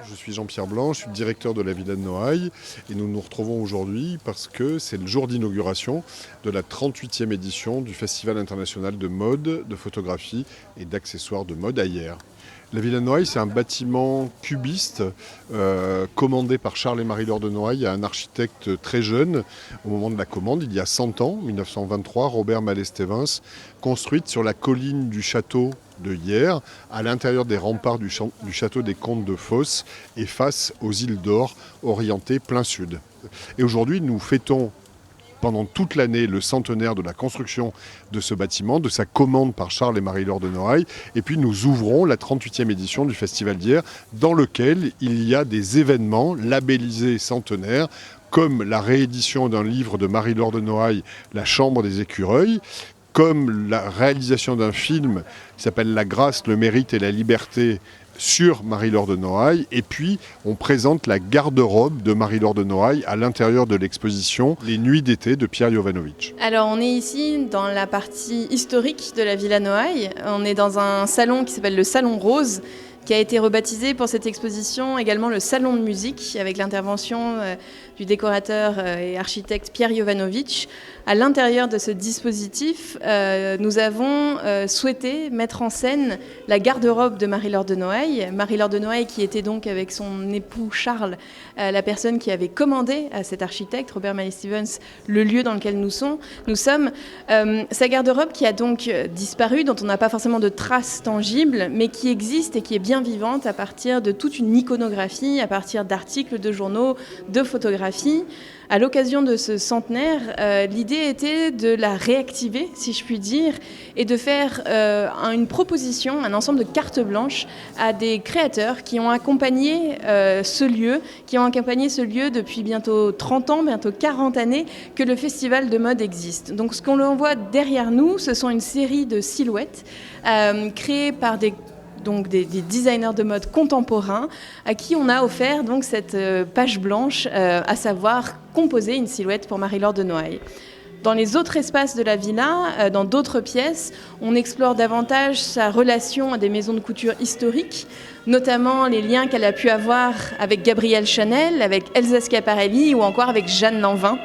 Je suis Jean-Pierre Blanc, je suis le directeur de la Villa de Noailles et nous nous retrouvons aujourd'hui parce que c'est le jour d'inauguration de la 38e édition du Festival international de mode, de photographie et d'accessoires de mode Ayer. La Villa de Noailles, c'est un bâtiment cubiste commandé par Charles et Marie-Laure de Noailles à un architecte très jeune au moment de la commande, il y a 100 ans, 1923, Robert Mallet-Stevens, construite sur la colline du château de Hyères, à l'intérieur des remparts du château des Comtes de Fosse et face aux îles d'Or, orientées plein sud. Et aujourd'hui, nous fêtons pendant toute l'année le centenaire de la construction de ce bâtiment, de sa commande par Charles et Marie-Laure de Noailles. Et puis nous ouvrons la 38e édition du Festival d'Hyères, dans lequel il y a des événements labellisés centenaires, comme la réédition d'un livre de Marie-Laure de Noailles, La Chambre des écureuils, comme la réalisation d'un film qui s'appelle La grâce, le mérite et la liberté sur Marie-Laure de Noailles. Et puis, on présente la garde-robe de Marie-Laure de Noailles à l'intérieur de l'exposition Les Nuits d'été de Pierre Jovanovic. Alors, on est ici dans la partie historique de la Villa Noailles. On est dans un salon qui s'appelle le Salon Rose, qui a été rebaptisé pour cette exposition également le Salon de musique, avec l'intervention du décorateur et architecte Pierre Jovanovic. À l'intérieur de ce dispositif, nous avons souhaité mettre en scène la garde-robe de Marie-Laure de Noailles. Marie-Laure de Noailles qui était donc avec son époux Charles, la personne qui avait commandé à cet architecte, Robert Mallet-Stevens, le lieu dans lequel nous sommes. Sa garde-robe qui a donc disparu, dont on n'a pas forcément de traces tangibles, mais qui existe et qui est bien vivante à partir de toute une iconographie, à partir d'articles de journaux, de photographies. À l'occasion de ce centenaire, l'idée était de la réactiver, si je puis dire, et de faire une proposition, un ensemble de cartes blanches à des créateurs qui ont accompagné ce lieu depuis bientôt 30 ans, bientôt 40 années que le festival de mode existe. Donc ce qu'on voit derrière nous, ce sont une série de silhouettes créées par des designers de mode contemporains à qui on a offert donc cette page blanche, à savoir composer une silhouette pour Marie-Laure de Noailles. Dans les autres espaces de la villa, dans d'autres pièces, on explore davantage sa relation à des maisons de couture historiques, notamment les liens qu'elle a pu avoir avec Gabrielle Chanel, avec Elsa Schiaparelli ou encore avec Jeanne Lanvin,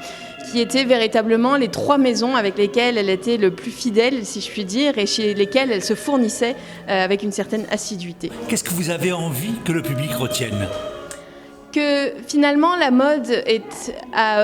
qui étaient véritablement les trois maisons avec lesquelles elle était le plus fidèle, si je puis dire, et chez lesquelles elle se fournissait avec une certaine assiduité. Qu'est-ce que vous avez envie que le public retienne ? Que finalement la mode est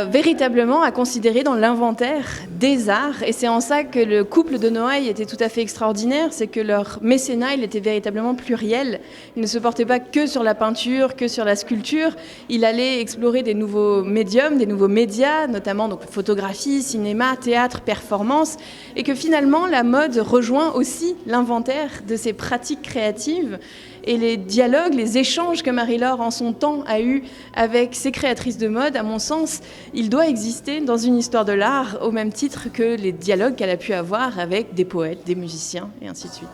véritablement à considérer dans l'inventaire des arts, et c'est en ça que le couple de Noailles était tout à fait extraordinaire, c'est que leur mécénat il était véritablement pluriel. Il ne se portait pas que sur la peinture, que sur la sculpture, il allait explorer des nouveaux médiums, des nouveaux médias, notamment donc photographie, cinéma, théâtre, performance, et que finalement la mode rejoint aussi l'inventaire de ces pratiques créatives. Et les dialogues, les échanges que Marie-Laure en son temps a eu avec ses créatrices de mode, à mon sens, il doit exister dans une histoire de l'art au même titre que les dialogues qu'elle a pu avoir avec des poètes, des musiciens et ainsi de suite.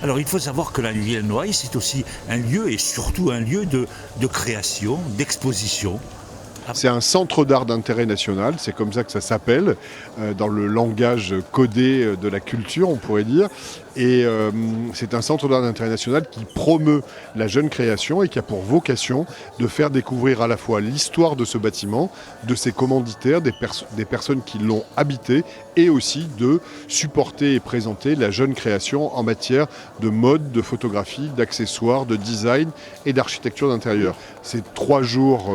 Alors il faut savoir que la Villa de Noailles, c'est aussi un lieu et surtout un lieu de création, d'exposition. C'est un centre d'art d'intérêt national, c'est comme ça que ça s'appelle, dans le langage codé de la culture, on pourrait dire. Et c'est un centre d'art d'intérêt national qui promeut la jeune création et qui a pour vocation de faire découvrir à la fois l'histoire de ce bâtiment, de ses commanditaires, des personnes qui l'ont habité, et aussi de supporter et présenter la jeune création en matière de mode, de photographie, d'accessoires, de design et d'architecture d'intérieur. C'est 3 jours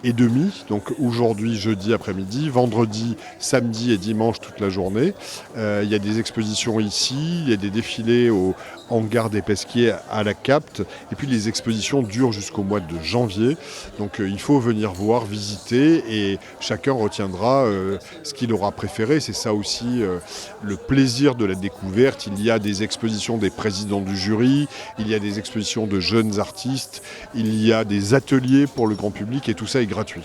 et demi, donc aujourd'hui, jeudi après-midi, vendredi, samedi et dimanche toute la journée. Il y a des expositions ici, il y a des défilés au hangar des Pesquiers à la Capte, et puis les expositions durent jusqu'au mois de janvier. Donc il faut venir voir, visiter, et chacun retiendra ce qu'il aura préféré. C'est ça aussi le plaisir de la découverte. Il y a des expositions des présidents du jury, il y a des expositions de jeunes artistes, il y a des ateliers pour le grand public, et tout ça est gratuit.